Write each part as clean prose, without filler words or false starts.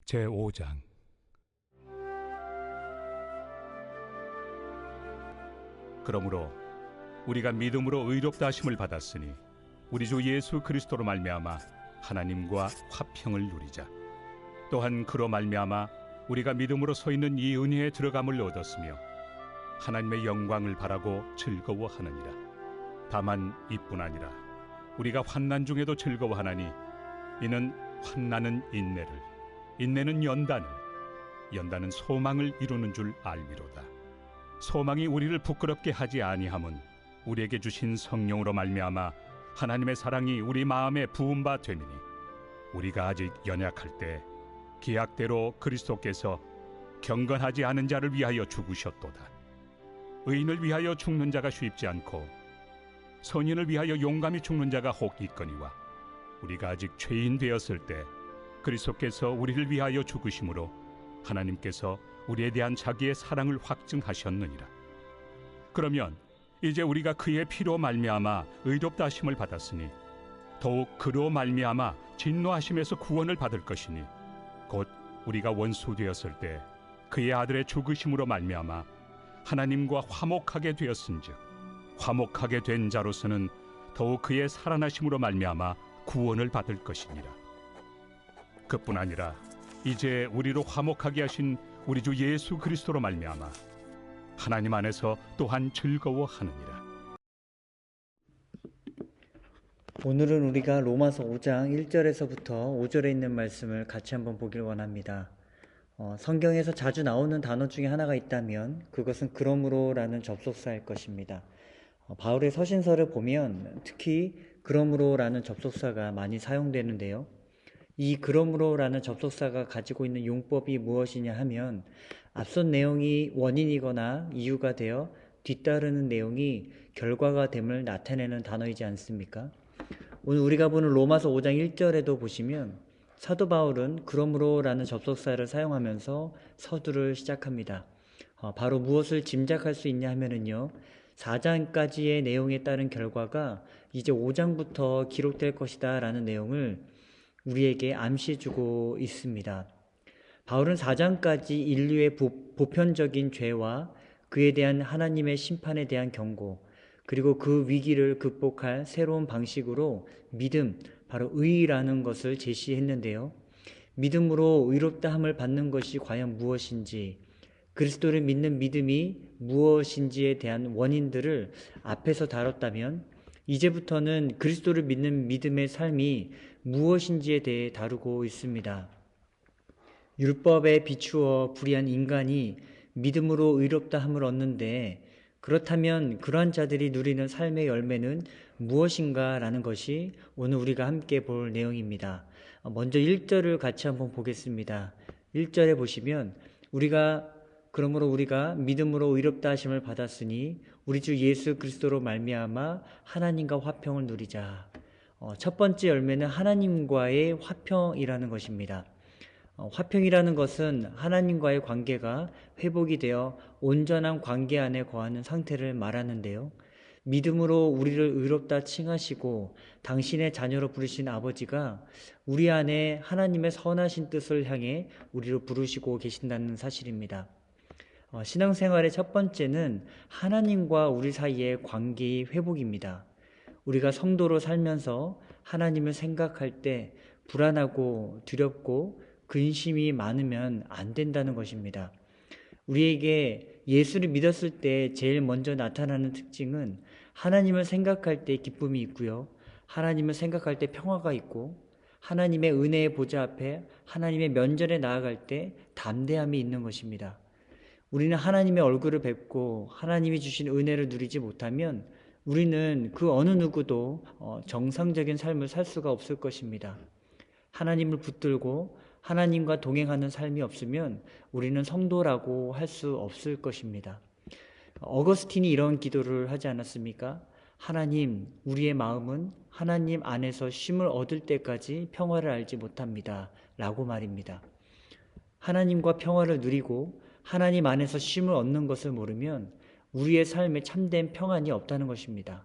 제5장. 그러므로 우리가 믿음으로 의롭다 하심을 받았으니 우리 주 예수 그리스도로 말미암아 하나님과 화평을 누리자. 또한 그로 말미암아 우리가 믿음으로 서 있는 이 은혜에 들어감을 얻었으며 하나님의 영광을 바라고 즐거워하느니라. 다만 이뿐 아니라 우리가 환난 중에도 즐거워하나니 이는 환난은 인내를, 인내는 연단을, 연단은 소망을 이루는 줄 알미로다. 소망이 우리를 부끄럽게 하지 아니함은 우리에게 주신 성령으로 말미암아 하나님의 사랑이 우리 마음에 부은 바 됨이니 우리가 아직 연약할 때 기약대로 그리스도께서 경건하지 않은 자를 위하여 죽으셨도다. 의인을 위하여 죽는 자가 쉽지 않고 선인을 위하여 용감히 죽는 자가 혹 있거니와 우리가 아직 죄인 되었을 때 그리스도께서 우리를 위하여 죽으심으로 하나님께서 우리에 대한 자기의 사랑을 확증하셨느니라. 그러면 이제 우리가 그의 피로 말미암아 의롭다 하심을 받았으니 더욱 그로 말미암아 진노하심에서 구원을 받을 것이니 곧 우리가 원수 되었을 때 그의 아들의 죽으심으로 말미암아 하나님과 화목하게 되었은즉 화목하게 된 자로서는 더욱 그의 살아나심으로 말미암아 구원을 받을 것이니라. 그뿐 아니라 이제 우리로 화목하게 하신 우리 주 예수 그리스도로 말미암아 하나님 안에서 또한 즐거워하느니라. 오늘은 우리가 로마서 5장 1절에서부터 5절에 있는 말씀을 같이 한번 보길 원합니다. 성경에서 자주 나오는 단어 중에 하나가 있다면 그것은 그러므로라는 접속사일 것입니다. 바울의 서신서를 보면 특히 그러므로라는 접속사가 많이 사용되는데요. 이 그러므로라는 접속사가 가지고 있는 용법이 무엇이냐 하면 앞선 내용이 원인이거나 이유가 되어 뒤따르는 내용이 결과가 됨을 나타내는 단어이지 않습니까? 오늘 우리가 보는 로마서 5장 1절에도 보시면 사도 바울은 그러므로라는 접속사를 사용하면서 서두를 시작합니다. 바로 무엇을 짐작할 수 있냐 하면은요, 4장까지의 내용에 따른 결과가 이제 5장부터 기록될 것이다 라는 내용을 우리에게 암시해주고 있습니다. 바울은 4장까지 인류의 보편적인 죄와 그에 대한 하나님의 심판에 대한 경고, 그리고 그 위기를 극복할 새로운 방식으로 믿음, 바로 의라는 것을 제시했는데요. 믿음으로 의롭다함을 받는 것이 과연 무엇인지, 그리스도를 믿는 믿음이 무엇인지에 대한 원인들을 앞에서 다뤘다면, 이제부터는 그리스도를 믿는 믿음의 삶이 무엇인지에 대해 다루고 있습니다. 율법에 비추어 불의한 인간이 믿음으로 의롭다함을 얻는데, 그렇다면 그러한 자들이 누리는 삶의 열매는 무엇인가 라는 것이 오늘 우리가 함께 볼 내용입니다. 먼저 1절을 같이 한번 보겠습니다. 1절에 보시면 그러므로 우리가 믿음으로 의롭다 하심을 받았으니 우리 주 예수 그리스도로 말미암아 하나님과 화평을 누리자. 첫 번째 열매는 하나님과의 화평이라는 것입니다. 화평이라는 것은 하나님과의 관계가 회복이 되어 온전한 관계 안에 거하는 상태를 말하는데요. 믿음으로 우리를 의롭다 칭하시고 당신의 자녀로 부르신 아버지가 우리 안에 하나님의 선하신 뜻을 향해 우리를 부르시고 계신다는 사실입니다. 신앙생활의 첫 번째는 하나님과 우리 사이의 관계의 회복입니다. 우리가 성도로 살면서 하나님을 생각할 때 불안하고 두렵고 근심이 많으면 안 된다는 것입니다. 우리에게 예수를 믿었을 때 제일 먼저 나타나는 특징은 하나님을 생각할 때 기쁨이 있고요. 하나님을 생각할 때 평화가 있고, 하나님의 은혜의 보좌 앞에 하나님의 면전에 나아갈 때 담대함이 있는 것입니다. 우리는 하나님의 얼굴을 뵙고 하나님이 주신 은혜를 누리지 못하면 우리는 그 어느 누구도 정상적인 삶을 살 수가 없을 것입니다. 하나님을 붙들고 하나님과 동행하는 삶이 없으면 우리는 성도라고 할 수 없을 것입니다. 어거스틴이 이런 기도를 하지 않았습니까? 하나님, 우리의 마음은 하나님 안에서 쉼을 얻을 때까지 평화를 알지 못합니다. 라고 말입니다. 하나님과 평화를 누리고 하나님 안에서 쉼을 얻는 것을 모르면 우리의 삶에 참된 평안이 없다는 것입니다.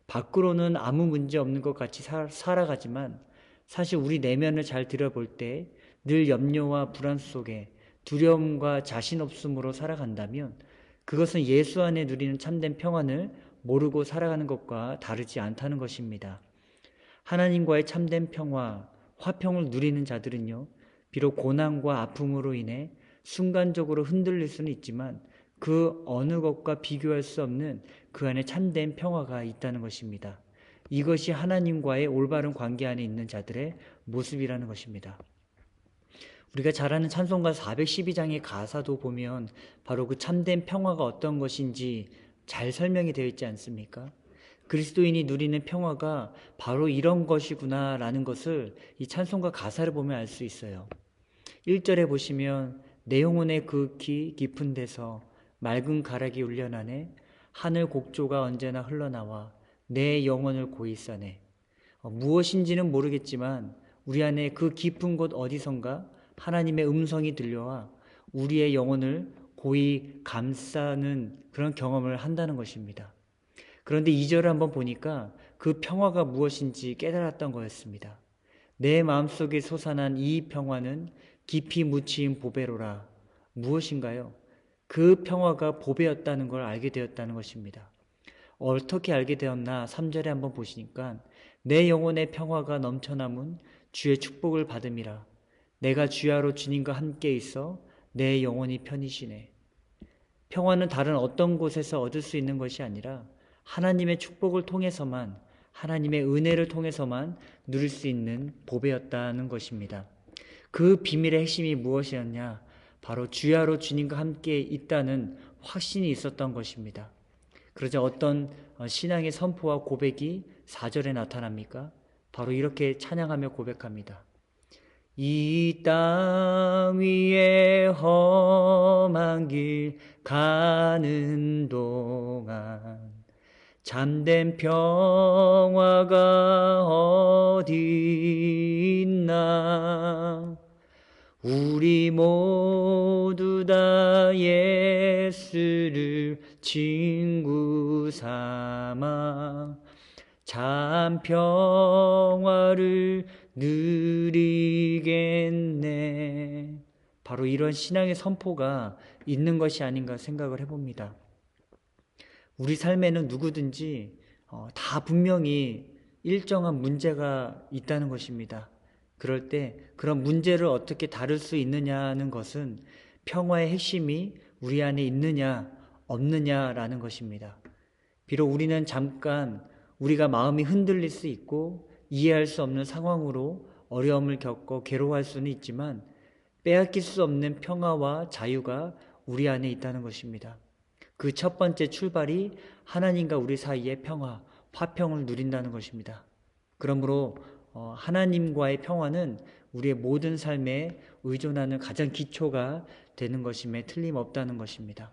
밖으로는 아무 문제 없는 것 같이 살아가지만 사실 우리 내면을 잘 들여볼 때 늘 염려와 불안 속에 두려움과 자신 없음으로 살아간다면 그것은 예수 안에 누리는 참된 평안을 모르고 살아가는 것과 다르지 않다는 것입니다. 하나님과의 참된 평화, 화평을 누리는 자들은요, 비록 고난과 아픔으로 인해 순간적으로 흔들릴 수는 있지만 그 어느 것과 비교할 수 없는 그 안에 참된 평화가 있다는 것입니다. 이것이 하나님과의 올바른 관계 안에 있는 자들의 모습이라는 것입니다. 우리가 잘 아는 찬송가 412장의 가사도 보면 바로 그 참된 평화가 어떤 것인지 잘 설명이 되어 있지 않습니까? 그리스도인이 누리는 평화가 바로 이런 것이구나 라는 것을 이 찬송가 가사를 보면 알 수 있어요. 1절에 보시면 내 영혼의 극히 깊은 데서 맑은 가락이 울려나네 하늘 곡조가 언제나 흘러나와 내 영혼을 고이 싸네. 무엇인지는 모르겠지만 우리 안에 그 깊은 곳 어디선가 하나님의 음성이 들려와 우리의 영혼을 고이 감싸는 그런 경험을 한다는 것입니다. 그런데 2절을 한번 보니까 그 평화가 무엇인지 깨달았던 거였습니다. 내 마음속에 솟아난 이 평화는 깊이 묻힌 보배로라. 무엇인가요? 그 평화가 보배였다는 걸 알게 되었다는 것입니다. 어떻게 알게 되었나 3절에 한번 보시니까 내 영혼의 평화가 넘쳐남은 주의 축복을 받음이라. 내가 주야로 주님과 함께 있어 내 영혼이 편히쉬네. 평화는 다른 어떤 곳에서 얻을 수 있는 것이 아니라 하나님의 축복을 통해서만, 하나님의 은혜를 통해서만 누릴 수 있는 보배였다는 것입니다. 그 비밀의 핵심이 무엇이었냐? 바로 주야로 주님과 함께 있다는 확신이 있었던 것입니다. 그러자 어떤 신앙의 선포와 고백이 4절에 나타납니까? 바로 이렇게 찬양하며 고백합니다. 이 땅 위에 험한 길 가는 동안 참된 평화가 어디 있나? 우리 모두 다 예수를 친구 삼아 참 평화를 누리겠네. 바로 이런 신앙의 선포가 있는 것이 아닌가 생각을 해봅니다. 우리 삶에는 누구든지 다 분명히 일정한 문제가 있다는 것입니다. 그럴 때 그런 문제를 어떻게 다룰 수 있느냐는 것은 평화의 핵심이 우리 안에 있느냐 없느냐라는 것입니다. 비록 우리는 잠깐 우리가 마음이 흔들릴 수 있고 이해할 수 없는 상황으로 어려움을 겪고 괴로워할 수는 있지만 빼앗길 수 없는 평화와 자유가 우리 안에 있다는 것입니다. 그 첫 번째 출발이 하나님과 우리 사이의 평화, 화평을 누린다는 것입니다. 그러므로 하나님과의 평화는 우리의 모든 삶에 의존하는 가장 기초가 되는 것임에 틀림없다는 것입니다.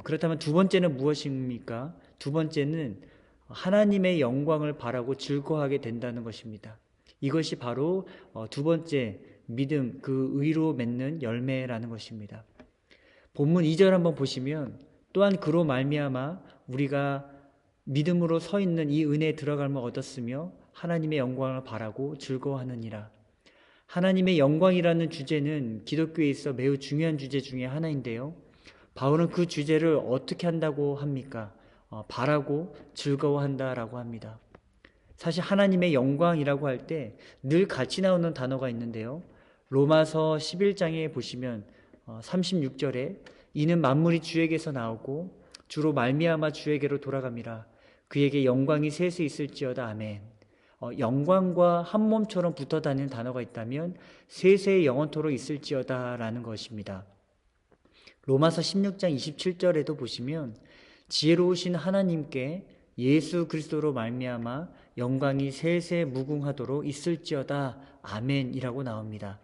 그렇다면 두 번째는 무엇입니까? 두 번째는 하나님의 영광을 바라고 즐거워하게 된다는 것입니다. 이것이 바로 두 번째 믿음, 그 의로 맺는 열매라는 것입니다. 본문 2절 한번 보시면 또한 그로 말미암아 우리가 믿음으로 서 있는 이 은혜에 들어감을 얻었으며 하나님의 영광을 바라고 즐거워하느니라. 하나님의 영광이라는 주제는 기독교에 있어 매우 중요한 주제 중에 하나인데요. 바울은 그 주제를 어떻게 한다고 합니까? 바라고 즐거워한다라고 합니다. 사실 하나님의 영광이라고 할 때 늘 같이 나오는 단어가 있는데요. 로마서 11장에 보시면 36절에 이는 만물이 주에게서 나오고 주로 말미암아 주에게로 돌아갑니다. 그에게 영광이 세세 있을지어다. 아멘. 영광과 한 몸처럼 붙어 다니는 단어가 있다면 세세 영원토록 있을지어다 라는 것입니다. 로마서 16장 27절에도 보시면 지혜로우신 하나님께 예수 그리스도로 말미암아 영광이 세세 무궁하도록 있을지어다. 아멘이라고 나옵니다.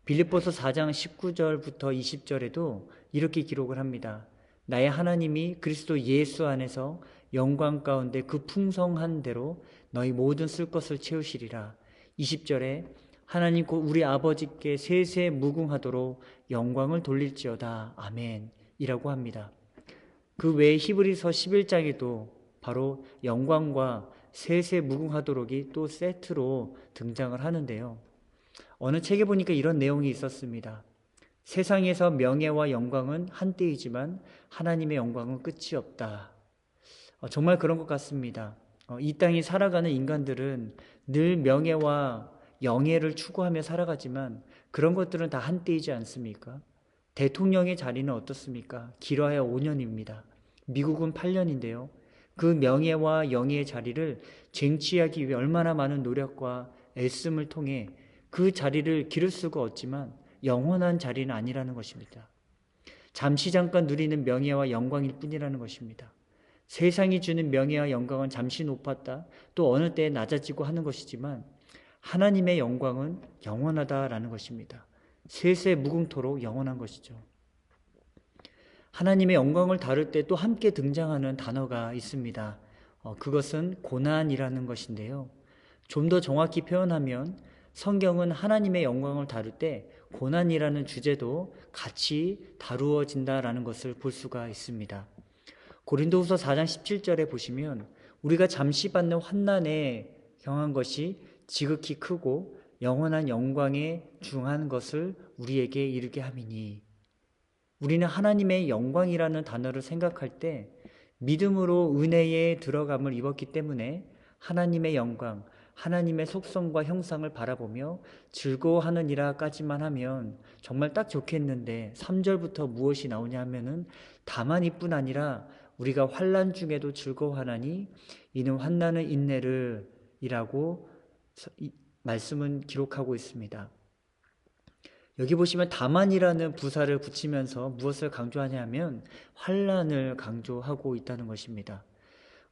빌립보서 4장 19절부터 20절에도 이렇게 기록을 합니다. 나의 하나님이 그리스도 예수 안에서 영광 가운데 그 풍성한 대로 너희 모든 쓸 것을 채우시리라. 20절에 하나님 곧 우리 아버지께 세세 무궁하도록 영광을 돌릴지어다. 아멘 이라고 합니다. 그 외에 히브리서 11장에도 바로 영광과 세세 무궁하도록이 또 세트로 등장을 하는데요. 어느 책에 보니까 이런 내용이 있었습니다. 세상에서 명예와 영광은 한때이지만 하나님의 영광은 끝이 없다. 정말 그런 것 같습니다. 이 땅에 살아가는 인간들은 늘 명예와 영예를 추구하며 살아가지만 그런 것들은 다 한때이지 않습니까? 대통령의 자리는 어떻습니까? 길어야 5년입니다. 미국은 8년인데요. 그 명예와 영예의 자리를 쟁취하기 위해 얼마나 많은 노력과 애씀을 통해 그 자리를 기를 수가 없지만 영원한 자리는 아니라는 것입니다. 잠시 잠깐 누리는 명예와 영광일 뿐이라는 것입니다. 세상이 주는 명예와 영광은 잠시 높았다 또 어느 때에 낮아지고 하는 것이지만 하나님의 영광은 영원하다라는 것입니다. 세세 무궁토록 영원한 것이죠. 하나님의 영광을 다룰 때 또 함께 등장하는 단어가 있습니다. 그것은 고난이라는 것인데요. 좀 더 정확히 표현하면 성경은 하나님의 영광을 다룰 때 고난이라는 주제도 같이 다루어진다라는 것을 볼 수가 있습니다. 고린도후서 4장 17절에 보시면 우리가 잠시 받는 환난에 경한 것이 지극히 크고 영원한 영광에 중한 것을 우리에게 이르게 함이니. 우리는 하나님의 영광이라는 단어를 생각할 때 믿음으로 은혜에 들어감을 입었기 때문에 하나님의 영광, 하나님의 속성과 형상을 바라보며 즐거워하느니라까지만 하면 정말 딱 좋겠는데 3절부터 무엇이 나오냐 하면은 다만 이뿐 아니라 우리가 환난 중에도 즐거워하나니 이는 환난의 인내를 이라고 말씀은 기록하고 있습니다. 여기 보시면 다만이라는 부사를 붙이면서 무엇을 강조하냐면 환난을 강조하고 있다는 것입니다.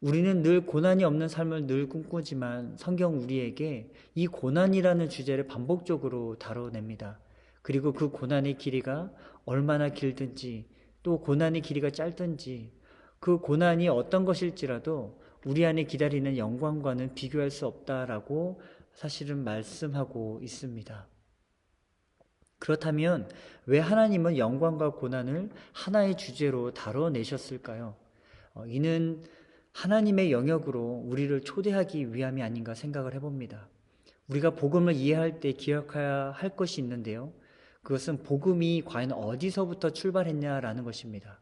우리는 늘 고난이 없는 삶을 늘 꿈꾸지만 성경 우리에게 이 고난이라는 주제를 반복적으로 다뤄냅니다. 그리고 그 고난의 길이가 얼마나 길든지 또 고난의 길이가 짧든지 그 고난이 어떤 것일지라도 우리 안에 기다리는 영광과는 비교할 수 없다라고 사실은 말씀하고 있습니다. 그렇다면 왜 하나님은 영광과 고난을 하나의 주제로 다뤄내셨을까요? 이는 하나님의 영역으로 우리를 초대하기 위함이 아닌가 생각을 해봅니다. 우리가 복음을 이해할 때 기억해야 할 것이 있는데요. 그것은 복음이 과연 어디서부터 출발했냐라는 것입니다.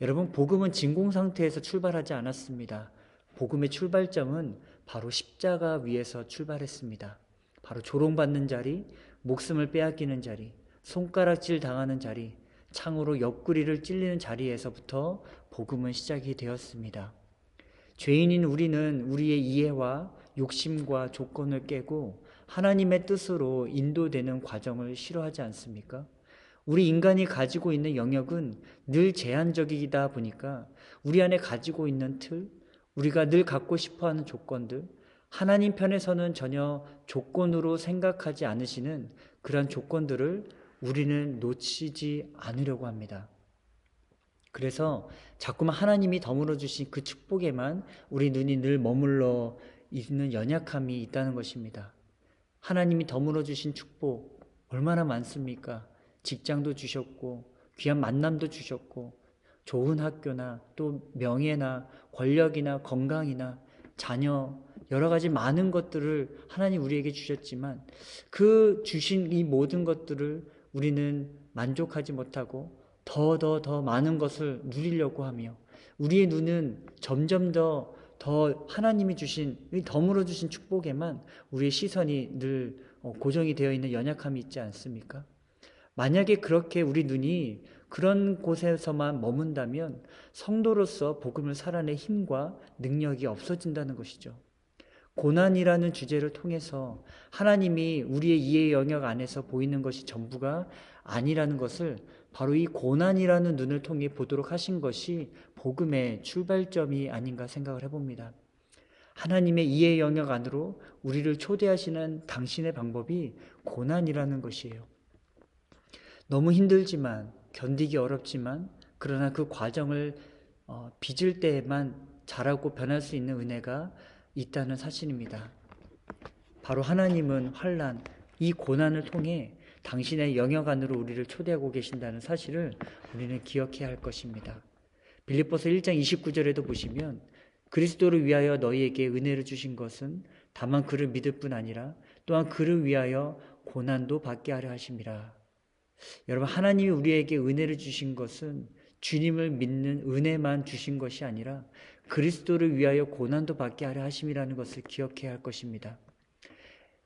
여러분, 복음은 진공 상태에서 출발하지 않았습니다. 복음의 출발점은 바로 십자가 위에서 출발했습니다. 바로 조롱받는 자리, 목숨을 빼앗기는 자리, 손가락질 당하는 자리, 창으로 옆구리를 찔리는 자리에서부터 복음은 시작이 되었습니다. 죄인인 우리는 우리의 이해와 욕심과 조건을 깨고 하나님의 뜻으로 인도되는 과정을 싫어하지 않습니까? 우리 인간이 가지고 있는 영역은 늘 제한적이다 보니까 우리 안에 가지고 있는 틀, 우리가 늘 갖고 싶어하는 조건들, 하나님 편에서는 전혀 조건으로 생각하지 않으시는 그런 조건들을 우리는 놓치지 않으려고 합니다. 그래서 자꾸만 하나님이 덤으로 주신 그 축복에만 우리 눈이 늘 머물러 있는 연약함이 있다는 것입니다. 하나님이 덤으로 주신 축복 얼마나 많습니까? 직장도 주셨고 귀한 만남도 주셨고 좋은 학교나 또 명예나 권력이나 건강이나 자녀 여러 가지 많은 것들을 하나님 우리에게 주셨지만 그 주신 이 모든 것들을 우리는 만족하지 못하고 더 많은 것을 누리려고 하며 우리의 눈은 점점 더 하나님이 주신 덤으로 주신 축복에만 우리의 시선이 늘 고정이 되어 있는 연약함이 있지 않습니까? 만약에 그렇게 우리 눈이 그런 곳에서만 머문다면 성도로서 복음을 살아낼 힘과 능력이 없어진다는 것이죠. 고난이라는 주제를 통해서 하나님이 우리의 이해 영역 안에서 보이는 것이 전부가 아니라는 것을 바로 이 고난이라는 눈을 통해 보도록 하신 것이 복음의 출발점이 아닌가 생각을 해봅니다. 하나님의 이해 영역 안으로 우리를 초대하시는 당신의 방법이 고난이라는 것이에요. 너무 힘들지만 견디기 어렵지만 그러나 그 과정을 빚을 때에만 자라고 변할 수 있는 은혜가 있다는 사실입니다. 바로 하나님은 환난, 이 고난을 통해 당신의 영역 안으로 우리를 초대하고 계신다는 사실을 우리는 기억해야 할 것입니다. 빌립보서 1장 29절에도 보시면 그리스도를 위하여 너희에게 은혜를 주신 것은 다만 그를 믿을 뿐 아니라 또한 그를 위하여 고난도 받게 하려 하심이라. 여러분, 하나님이 우리에게 은혜를 주신 것은 주님을 믿는 은혜만 주신 것이 아니라 그리스도를 위하여 고난도 받게 하려 하심이라는 것을 기억해야 할 것입니다.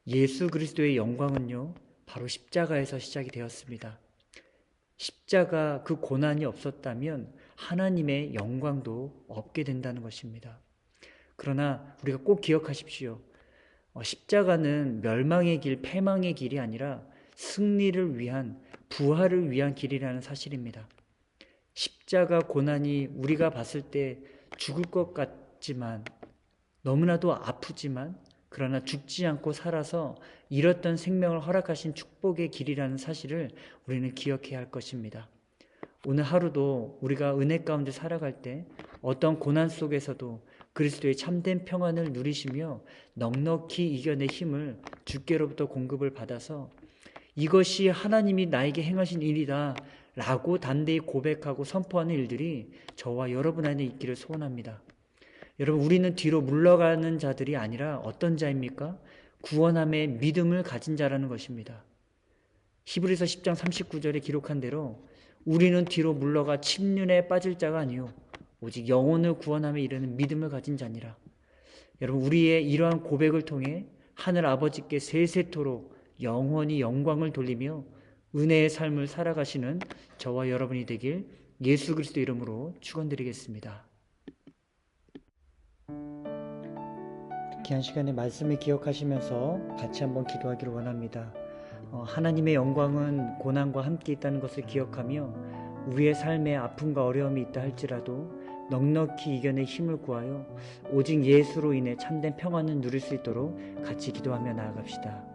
예수 그리스도의 영광은요, 바로 십자가에서 시작이 되었습니다. 십자가 그 고난이 없었다면 하나님의 영광도 없게 된다는 것입니다. 그러나 우리가 꼭 기억하십시오. 십자가는 멸망의 길, 패망의 길이 아니라 승리를 위한, 부활을 위한 길이라는 사실입니다. 십자가 고난이 우리가 봤을 때 죽을 것 같지만 너무나도 아프지만 그러나 죽지 않고 살아서 잃었던 생명을 허락하신 축복의 길이라는 사실을 우리는 기억해야 할 것입니다. 오늘 하루도 우리가 은혜 가운데 살아갈 때 어떤 고난 속에서도 그리스도의 참된 평안을 누리시며 넉넉히 이겨낼 힘을 주께로부터 공급을 받아서 이것이 하나님이 나에게 행하신 일이다 라고 담대히 고백하고 선포하는 일들이 저와 여러분 안에 있기를 소원합니다. 여러분, 우리는 뒤로 물러가는 자들이 아니라 어떤 자입니까? 구원함의 믿음을 가진 자라는 것입니다. 히브리서 10장 39절에 기록한 대로 우리는 뒤로 물러가 침륜에 빠질 자가 아니요 오직 영혼을 구원함에 이르는 믿음을 가진 자니라. 여러분, 우리의 이러한 고백을 통해 하늘 아버지께 세세토록 영원히 영광을 돌리며 은혜의 삶을 살아가시는 저와 여러분이 되길 예수 그리스도 이름으로 축원드리겠습니다. 귀한 시간에 말씀을 기억하시면서 같이 한번 기도하기를 원합니다. 하나님의 영광은 고난과 함께 있다는 것을 기억하며 우리의 삶에 아픔과 어려움이 있다 할지라도 넉넉히 이겨낼 힘을 구하여 오직 예수로 인해 참된 평안을 누릴 수 있도록 같이 기도하며 나아갑시다.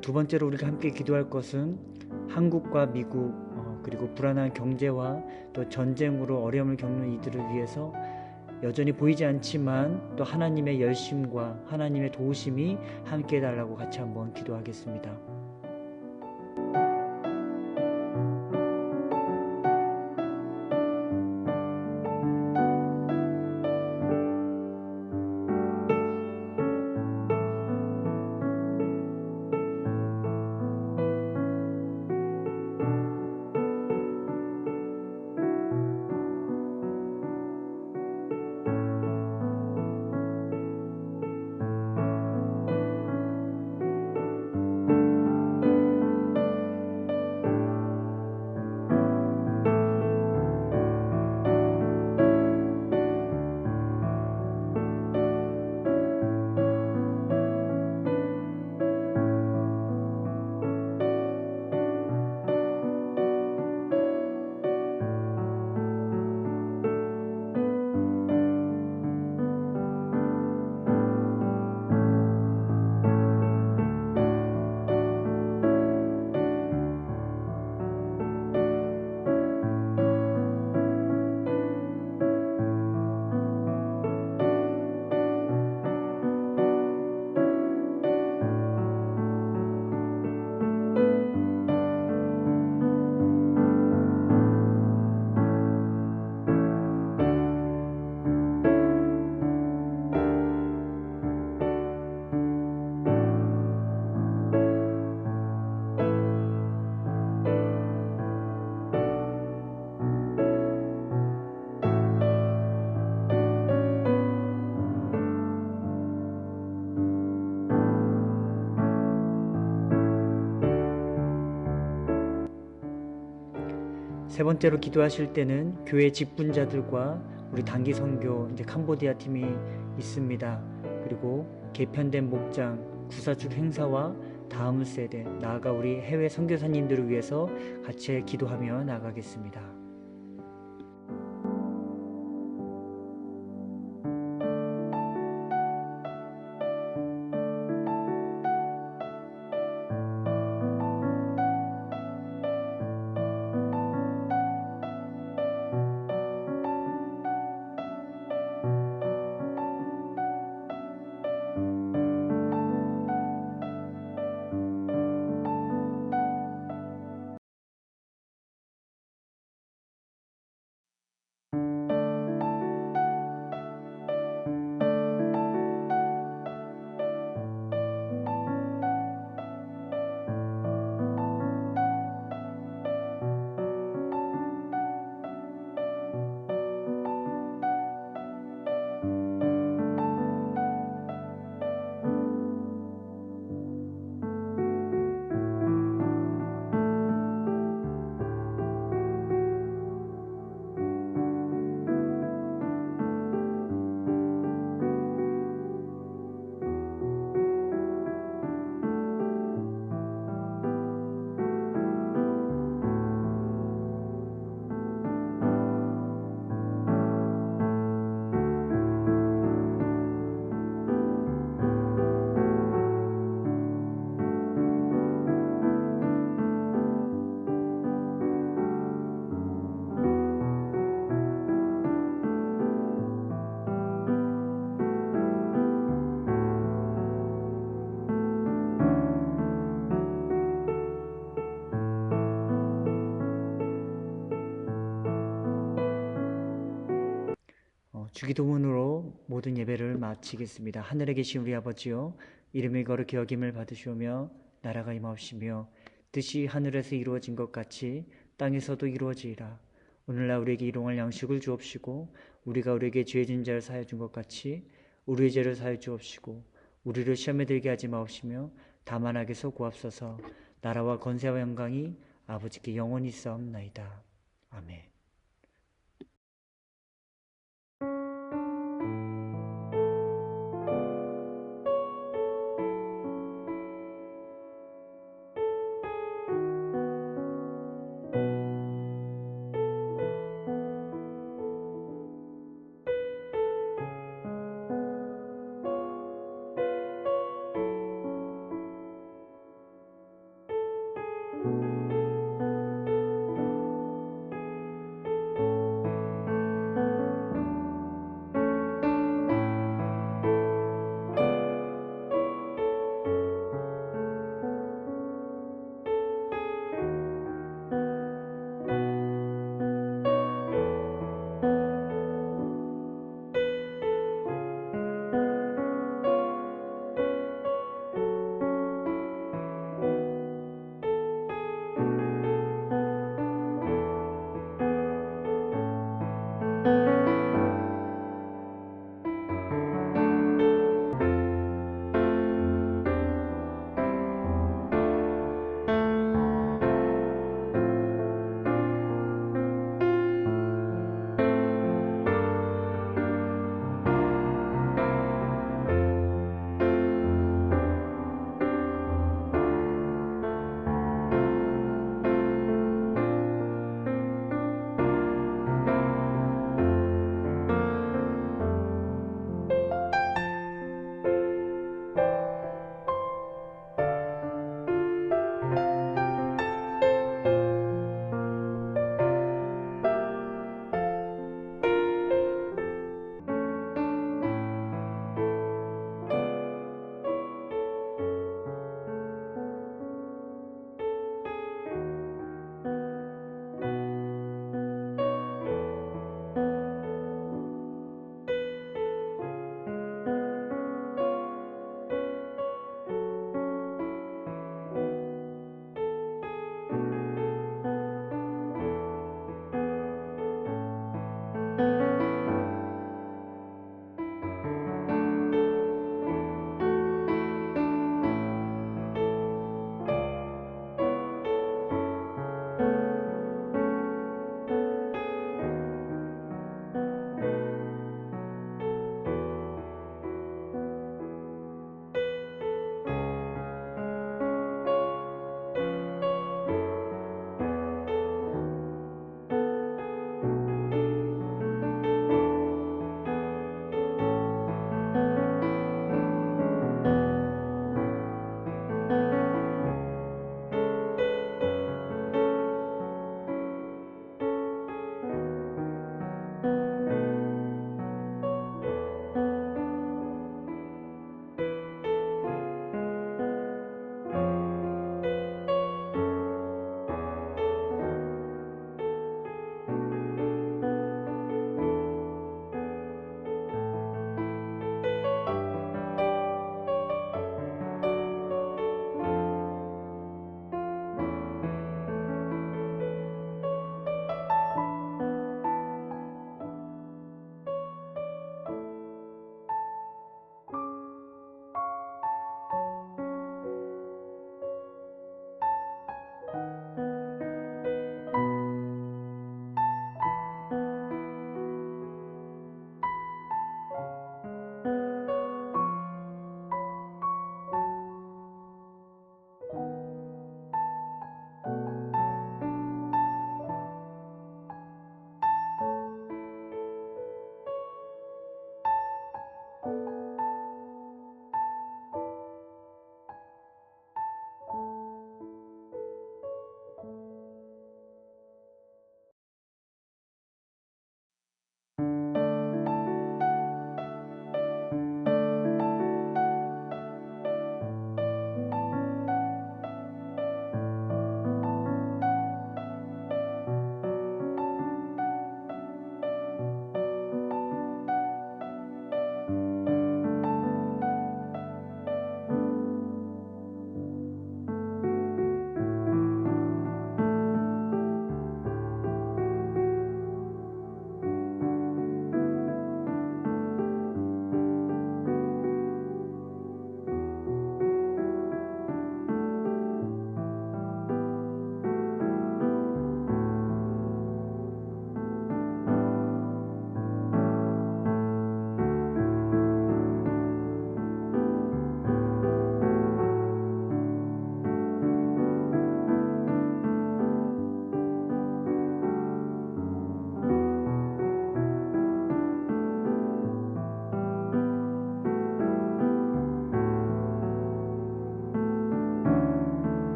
두 번째로 우리가 함께 기도할 것은 한국과 미국 그리고 불안한 경제와 또 전쟁으로 어려움을 겪는 이들을 위해서 여전히 보이지 않지만 또 하나님의 열심과 하나님의 도우심이 함께 해달라고 같이 한번 기도하겠습니다. 세 번째로 기도하실 때는 교회 직분자들과 우리 단기 선교 이제 캄보디아 팀이 있습니다. 그리고 개편된 목장, 구사축 행사와 다음 세대, 나아가 우리 해외 선교사님들을 위해서 같이 기도하며 나가겠습니다. 주기도문으로 모든 예배를 마치겠습니다. 하늘에 계신 우리 아버지요, 이름이 거룩히 여김을 받으시오며 나라가 임하옵시며 뜻이 하늘에서 이루어진 것 같이 땅에서도 이루어지이라. 오늘날 우리에게 일용할 양식을 주옵시고 우리가 우리에게 죄진 자를 사하여 준 것 같이 우리의 죄를 사하여 주옵시고 우리를 시험에 들게 하지 마옵시며 다만 악에서 구하옵소서. 나라와 권세와 영광이 아버지께 영원히 있사옵나이다. 아멘.